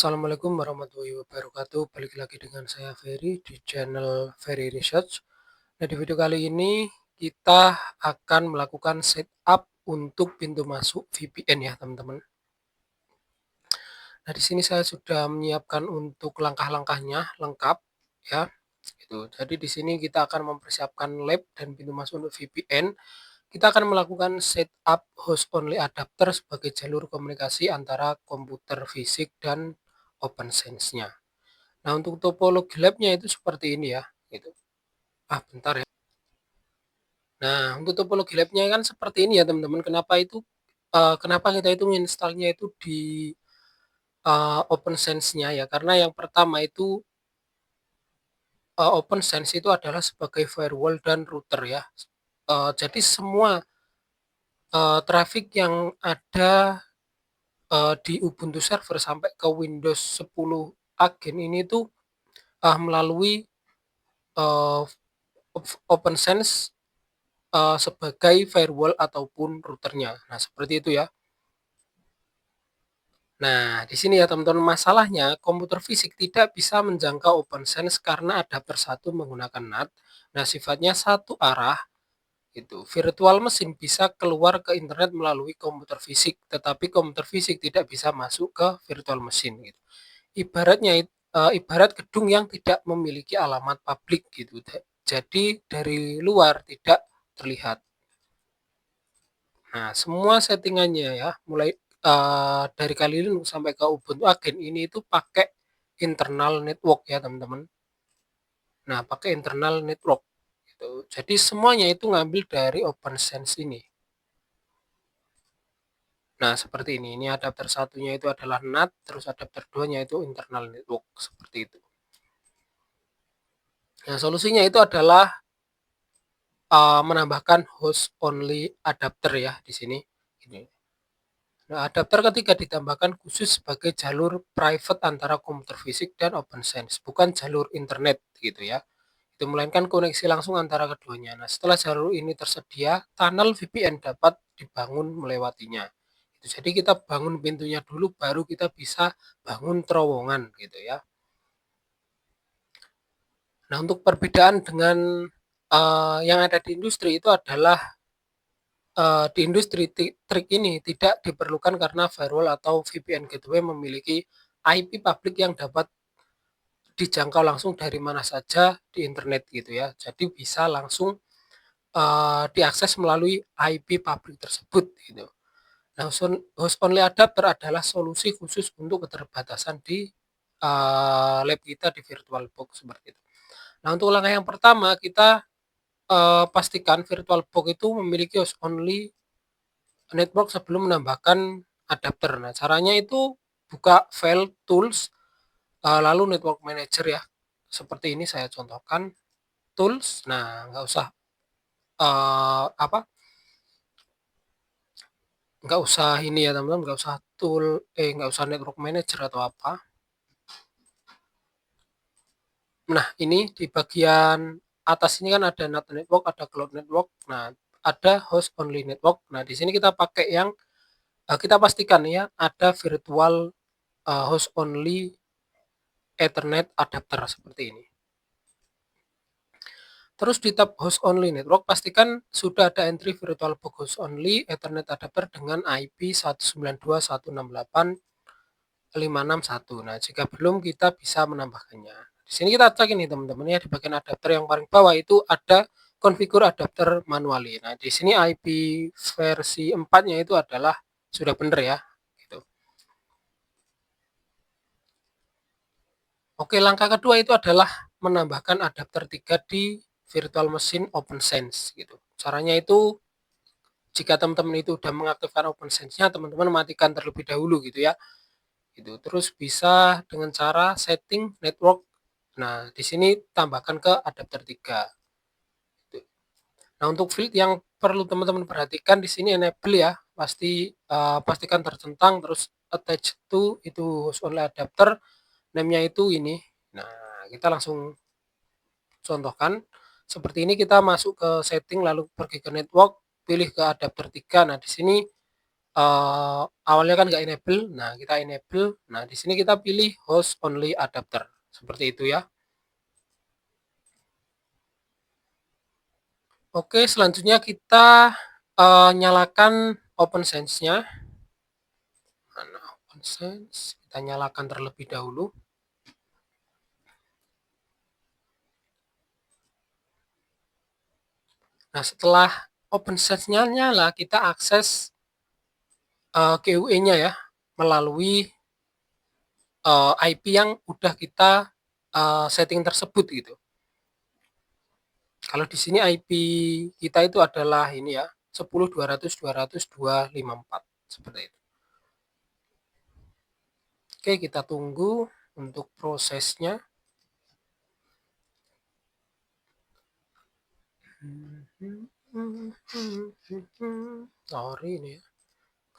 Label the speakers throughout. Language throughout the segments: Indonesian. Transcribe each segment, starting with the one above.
Speaker 1: Assalamualaikum warahmatullahi wabarakatuh. Balik lagi dengan saya Ferry di channel Ferry Research. Nah, di video kali ini kita akan melakukan setup untuk pintu masuk VPN ya, teman-teman. Nah, di sini saya sudah menyiapkan untuk langkah-langkahnya lengkap ya. Gitu. Jadi di sini kita akan mempersiapkan lab dan pintu masuk untuk VPN. Kita akan melakukan setup host only adapter sebagai jalur komunikasi antara komputer fisik dan OpenSense-nya. Nah, untuk topologi lab-nya itu seperti ini ya, gitu. Bentar ya. Nah, untuk topologi lab-nya kan seperti ini ya, teman-teman. Kenapa kita itu menginstalnya itu di OpenSense-nya ya, karena yang pertama itu OpenSense itu adalah sebagai firewall dan router ya. Jadi semua traffic yang ada di Ubuntu server sampai ke Windows 10 agen ini tuh melalui uh, OpenSense sebagai firewall ataupun routernya. Nah, seperti itu ya. Nah, di sini ya teman-teman, masalahnya komputer fisik tidak bisa menjangkau OpenSense karena adapter satu menggunakan NAT. Nah, sifatnya satu arah itu. Virtual mesin bisa keluar ke internet melalui komputer fisik, tetapi komputer fisik tidak bisa masuk ke virtual mesin gitu. Ibarat gedung yang tidak memiliki alamat publik gitu. Jadi dari luar tidak terlihat. Nah, semua settingannya ya, mulai dari Kali Linux sampai ke Ubuntu Agen ini itu pakai internal network ya, teman-teman. Nah, pakai internal network gitu. Jadi semuanya itu ngambil dari OpenSense ini. Nah, seperti ini. Ini adapter satunya itu adalah NAT, terus adapter 2-nya itu internal network seperti itu. Nah, solusinya itu adalah menambahkan host only adapter ya di sini. Ini. Nah, adapter ketiga ditambahkan khusus sebagai jalur private antara komputer fisik dan OpenSense, bukan jalur internet gitu ya. Itu melainkan koneksi langsung antara keduanya. Nah, setelah jalur ini tersedia, tunnel VPN dapat dibangun melewatinya. Jadi kita bangun pintunya dulu, baru kita bisa bangun terowongan gitu ya. Nah, untuk perbedaan dengan yang ada di industri itu adalah di industri trik ini tidak diperlukan karena firewall atau VPN gateway memiliki IP publik yang dapat dijangkau langsung dari mana saja di internet gitu ya. Jadi bisa langsung diakses melalui IP publik tersebut gitu. Nah, host only adapter adalah solusi khusus untuk keterbatasan di lab kita di VirtualBox seperti itu. Nah, untuk langkah yang pertama kita pastikan VirtualBox itu memiliki host only network sebelum menambahkan adapter. Nah, caranya itu buka file tools, lalu network manager ya. Seperti ini saya contohkan tools. Nah, nggak usah apa? Nggak usah ini ya teman-teman, nggak usah nggak usah network manager atau apa. Nah, ini di bagian atas ini kan ada NAT network, ada cloud network. Nah, ada host only network. Nah, di sini kita pakai yang kita pastikan ya ada virtual host only Ethernet adapter seperti ini. Terus di tab host only network pastikan sudah ada entry VirtualBox host only Ethernet adapter dengan IP 192.168.561. Nah, jika belum kita bisa menambahkannya. Di sini kita cek ini teman-teman ya, di bagian adapter yang paling bawah itu ada konfigur adapter manually. Nah, di sini IP versi 4-nya itu adalah sudah benar ya. Gitu. Oke, langkah kedua itu adalah menambahkan adapter 3 di virtual machine OpenSense gitu. Caranya itu jika teman-teman itu sudah mengaktifkan OpenSense-nya, teman-teman matikan terlebih dahulu gitu ya. Gitu. Terus bisa dengan cara setting network. Nah, di sini tambahkan ke adapter 3. Gitu. Nah, untuk field yang perlu teman-teman perhatikan di sini enable ya. Pastikan tercentang, terus attach to itu host only adapter, name-nya itu ini. Nah, kita langsung contohkan seperti ini, kita masuk ke setting lalu pergi ke network, pilih ke adapter 3. Nah, di sini awalnya kan nggak enable, nah kita enable, nah di sini kita pilih host only adapter, seperti itu ya. Oke, selanjutnya kita nyalakan OpenSense-nya. Mana OpenSense? Kita nyalakan terlebih dahulu. Nah, setelah OpenSense-nya nyala, kita akses GUI-nya ya, melalui IP yang udah kita setting tersebut gitu. Kalau di sini IP kita itu adalah ini ya, 10.200.200.254 seperti itu. Oke, kita tunggu untuk prosesnya. Sorry ini ya,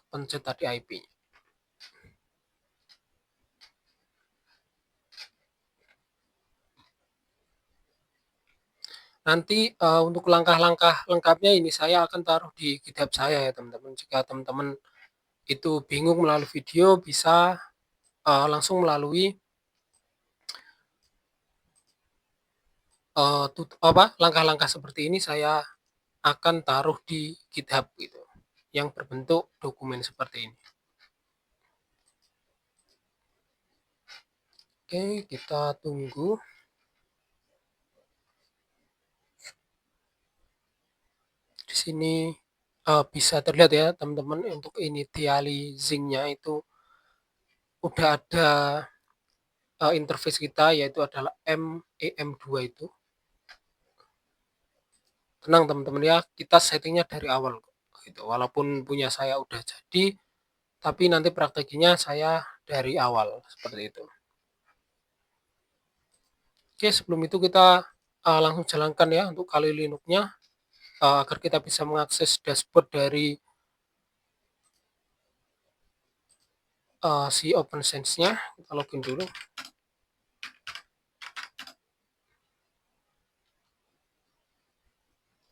Speaker 1: pencet tadi IP-nya. Nanti untuk langkah-langkah lengkapnya ini saya akan taruh di GitHub saya ya teman-teman. Jika teman-teman itu bingung melalui video, bisa langsung melalui langkah-langkah seperti ini saya akan taruh di GitHub gitu, yang berbentuk dokumen seperti ini. Oke, kita tunggu. Di sini bisa terlihat ya teman-teman, untuk initializing-nya itu udah ada interface kita, yaitu adalah MEM2 itu. Tenang teman-teman ya, kita settingnya dari awal gitu. Walaupun punya saya udah jadi, tapi nanti prakteknya saya dari awal seperti itu. Oke, sebelum itu kita langsung jalankan ya untuk Kali Linux-nya, agar kita bisa mengakses dashboard dari si OpenSense-nya. Kita login dulu.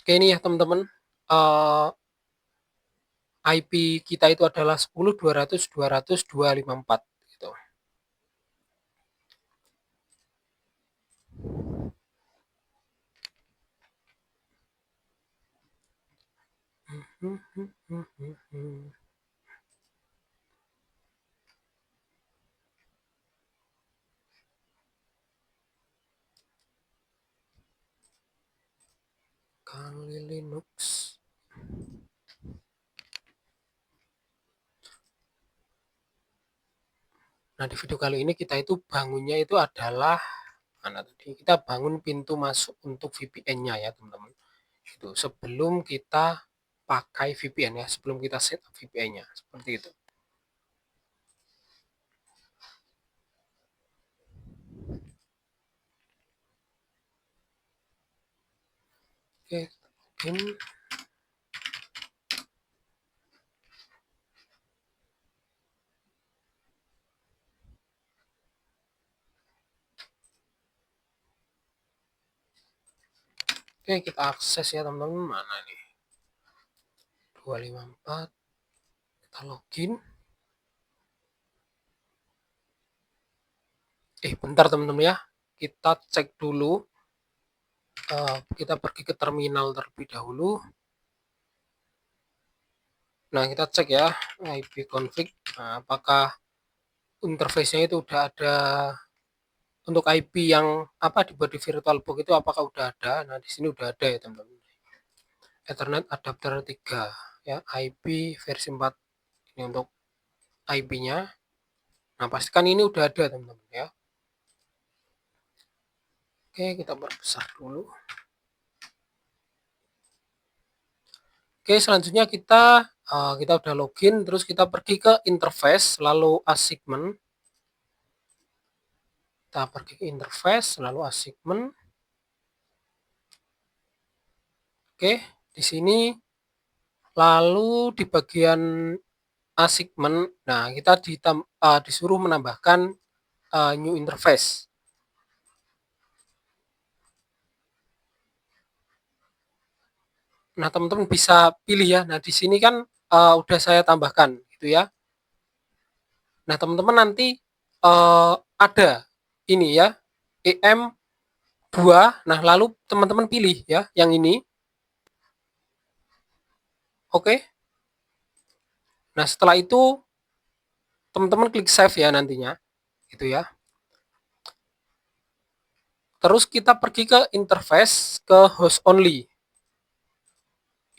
Speaker 1: Oke, ini ya teman-teman, IP kita itu adalah 10.200.200.254 gitu. Kali Linux. Nah, di video kali ini kita itu bangunnya itu adalah mana tadi? Kita bangun pintu masuk untuk VPN-nya ya, teman-teman. Itu sebelum kita pakai VPN ya, sebelum kita setup VPN-nya, seperti itu. Oke, login. Oke, kita akses ya teman-teman. Mana nih? 254. Kita login. Bentar teman-teman ya. Kita cek dulu. Kita pergi ke terminal terlebih dahulu. Nah, kita cek ya ipconfig. Nah, apakah interface-nya itu udah ada untuk IP yang dibuat di VirtualBox itu, apakah udah ada? Nah, di sini udah ada ya teman-teman. Ethernet adapter 3 ya, IP versi 4 ini untuk IP-nya. Nah, pastikan ini udah ada teman-teman ya. Oke, kita perbesar dulu. Oke, selanjutnya kita udah login, terus kita pergi ke interface, lalu assignment. Kita pergi ke interface, lalu assignment. Oke, di sini lalu di bagian assignment, nah kita disuruh menambahkan new interface. Nah, teman-teman bisa pilih ya. Nah, di sini kan udah saya tambahkan gitu ya. Nah, teman-teman nanti ada ini ya, EM2. Nah, lalu teman-teman pilih ya yang ini. Oke. Nah, setelah itu teman-teman klik save ya nantinya. Gitu ya. Terus kita pergi ke interface ke host only.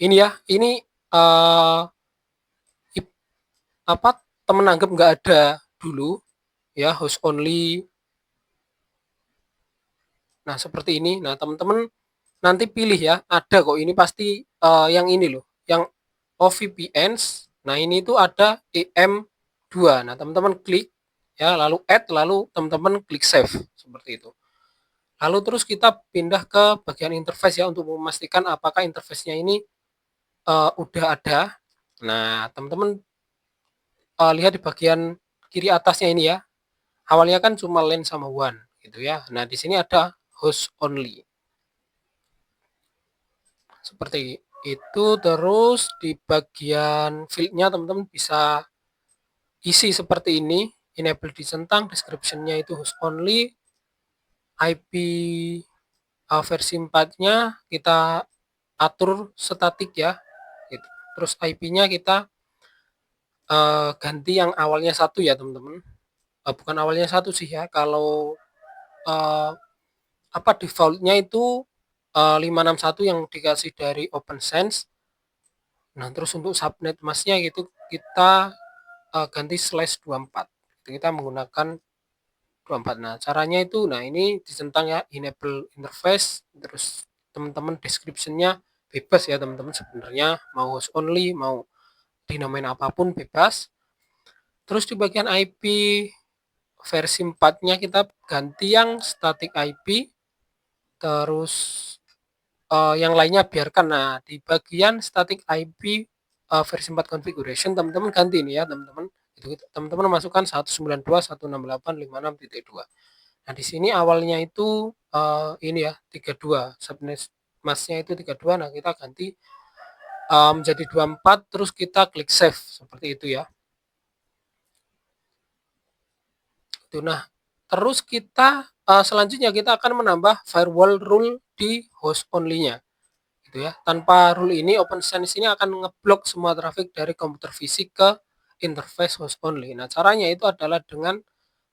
Speaker 1: Ini ya, ini apa temen anggap nggak ada dulu ya, host only. Nah, seperti ini. Nah, teman-teman nanti pilih ya, ada kok ini pasti yang ini loh, yang OVPNs. Nah, ini tuh ada EM2. Nah, teman-teman klik ya, lalu add, lalu teman-teman klik save seperti itu. Lalu terus kita pindah ke bagian interface ya untuk memastikan apakah interface-nya ini udah ada. Nah, teman-teman lihat di bagian kiri atasnya ini ya. Awalnya kan cuma LAN sama WAN gitu ya. Nah, di sini ada host only. Seperti itu. Terus di bagian fieldnya teman-teman bisa isi seperti ini. Enable dicentang, description-nya itu host only, IP versi 4-nya kita atur statik ya. Gitu. Terus IP-nya kita ganti yang awalnya 1 ya teman-teman. Bukan awalnya 1 sih ya. Kalau defaultnya itu 561 yang dikasih dari OpenSense. Nah, terus untuk subnet masnya gitu kita ganti /24. Kita menggunakan 24. Nah, caranya itu, nah ini dicentang ya, enable interface, terus teman-teman description-nya bebas ya teman-teman sebenarnya, mau host only, mau dinamain apapun bebas. Terus di bagian IP versi 4-nya kita ganti yang static IP, terus yang lainnya biarkan. Nah, di bagian static IP versi 4 configuration teman-teman ganti ini ya teman-teman. Itu teman-teman masukkan 192.168.56.2. Nah, di sini awalnya itu ini ya 32, subnet masnya itu 32. Nah, kita ganti menjadi 24 terus kita klik save seperti itu ya. Itu. Nah, terus kita selanjutnya kita akan menambah firewall rule di host only-nya. Gitu ya. Tanpa rule ini OpenSense ini akan ngeblok semua traffic dari komputer fisik ke interface host only. Nah, caranya itu adalah dengan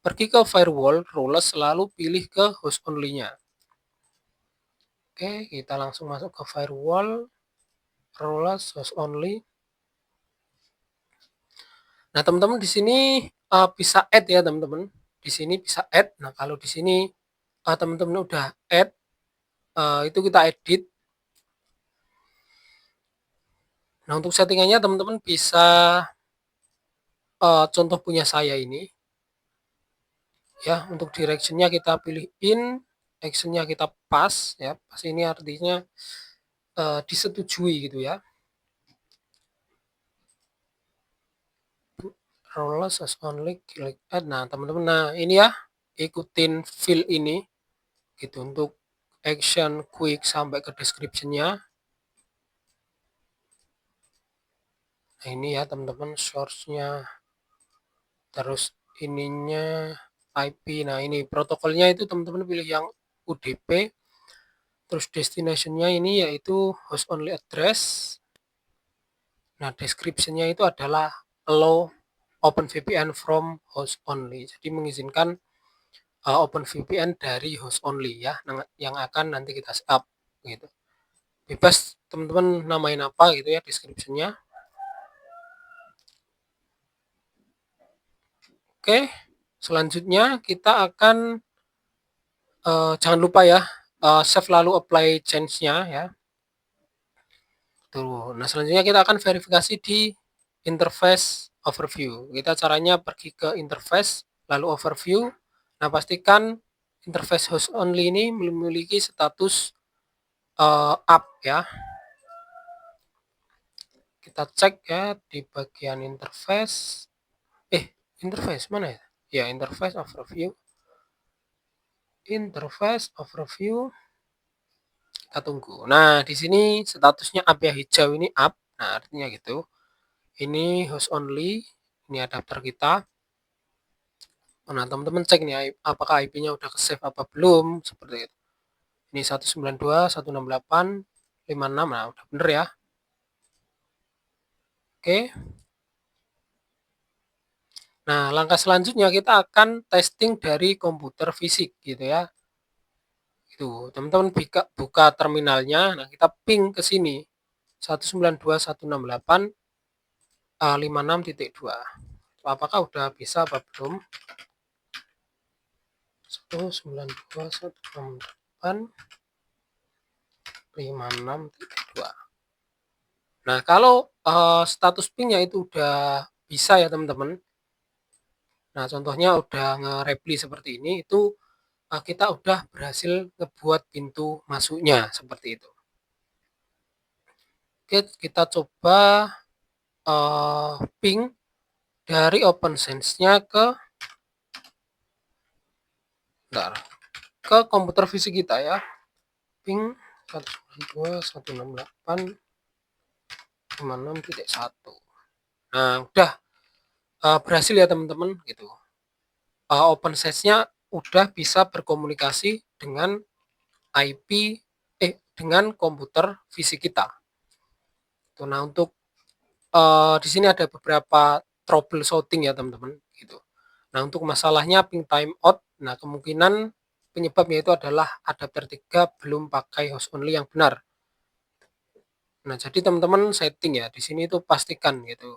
Speaker 1: pergi ke firewall rules lalu pilih ke host only-nya. Oke, kita langsung masuk ke firewall rules host only. Nah, teman-teman di sini bisa add ya, teman-teman. Di sini bisa add. Nah, kalau di sini teman-teman udah add, itu kita edit. Nah, untuk settingannya teman-teman bisa contoh punya saya ini. Ya, untuk directionnya kita pilih in, actionnya kita pas ya. Pas ini artinya disetujui gitu ya. Roles as only click add. Nah, teman-teman, nah ini ya, ikutin fill ini gitu untuk action quick sampai ke description-nya. Nah, ini ya teman-teman source-nya. Terus ininya IP. Nah, ini protokolnya itu teman-teman pilih yang UDP. Terus destination-nya ini yaitu host only address. Nah, description-nya itu adalah allow OpenVPN from host only. Jadi mengizinkan OpenVPN dari host only ya, yang akan nanti kita setup gitu. Bebas teman-teman namain apa gitu ya description-nya. Oke, selanjutnya kita akan jangan lupa ya save lalu apply change-nya ya. Tuh. Nah, selanjutnya kita akan verifikasi di interface overview. Kita caranya pergi ke interface lalu overview. Nah, pastikan interface host only ini memiliki status up ya. Kita cek ya di bagian interface. Interface mana ya? Ya, interface overview. Interface overview. Kita tunggu. Nah, di sini statusnya up ya, hijau ini up. Nah, artinya gitu. Ini host only, ini adapter kita. Nah, teman-teman cek nih apakah IP-nya udah ke-save apa belum, seperti itu. Ini 192.168.56, nah udah bener ya. Oke. Nah, langkah selanjutnya kita akan testing dari komputer fisik gitu ya. Itu, teman-teman buka terminalnya, nah kita ping ke sini 192.168.56.2. Apakah udah bisa apa belum? 192.168.56.2. Nah, kalau status pingnya itu udah bisa ya teman-teman. Nah, contohnya udah nge-reply seperti ini, itu kita udah berhasil ngebuat pintu masuknya seperti itu. Oke, kita coba ping dari OpenSense-nya ke komputer fisik kita ya. Ping 192.168.56.1. Nah, udah berhasil ya teman-teman gitu. OpenSense-nya udah bisa berkomunikasi dengan IP dengan komputer fisik kita. Nah, untuk di sini ada beberapa troubleshooting ya teman-teman gitu. Nah, untuk masalahnya ping timeout, nah kemungkinan penyebabnya itu adalah adapter 3 belum pakai host only yang benar. Nah, jadi teman-teman setting ya di sini itu pastikan gitu.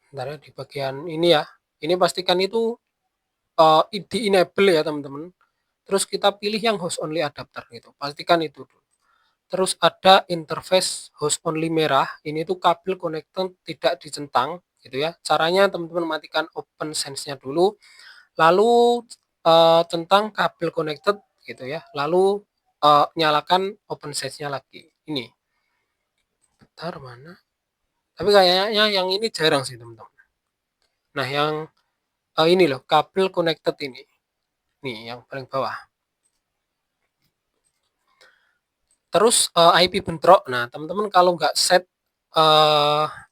Speaker 1: Bentar ya, di bagian ini ya. Ini pastikan itu di enable ya teman-teman. Terus kita pilih yang host only adapter gitu. Pastikan itu dulu. Terus ada interface host only merah. Ini tuh kabel connector tidak dicentang gitu ya. Caranya teman-teman matikan open sense-nya dulu, lalu centang kabel connected gitu ya. Lalu nyalakan open sense-nya lagi. Ini. Bentar mana? Tapi kayaknya yang ini jarang sih teman-teman. Nah, yang ini loh, kabel connected ini. Nih, yang paling bawah. Terus IP bentrok. Nah, teman-teman kalau nggak set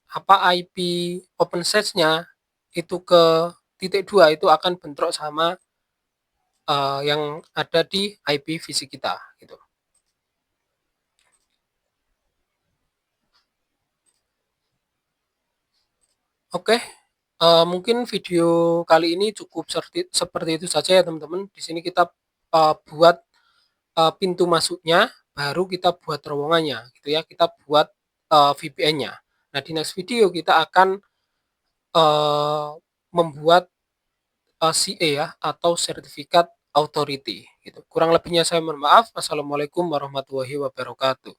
Speaker 1: apa IP OpenSense-nya itu ke titik 2 itu akan bentrok sama yang ada di IP fisik kita gitu. Oke, mungkin video kali ini cukup seperti itu saja ya teman-teman. Di sini kita buat pintu masuknya, baru kita buat terowongannya gitu ya. Kita buat VPN-nya. Nah, di next video kita akan membuat CA ya atau sertifikat authority gitu. Kurang lebihnya saya mohon maaf. Assalamualaikum warahmatullahi wabarakatuh.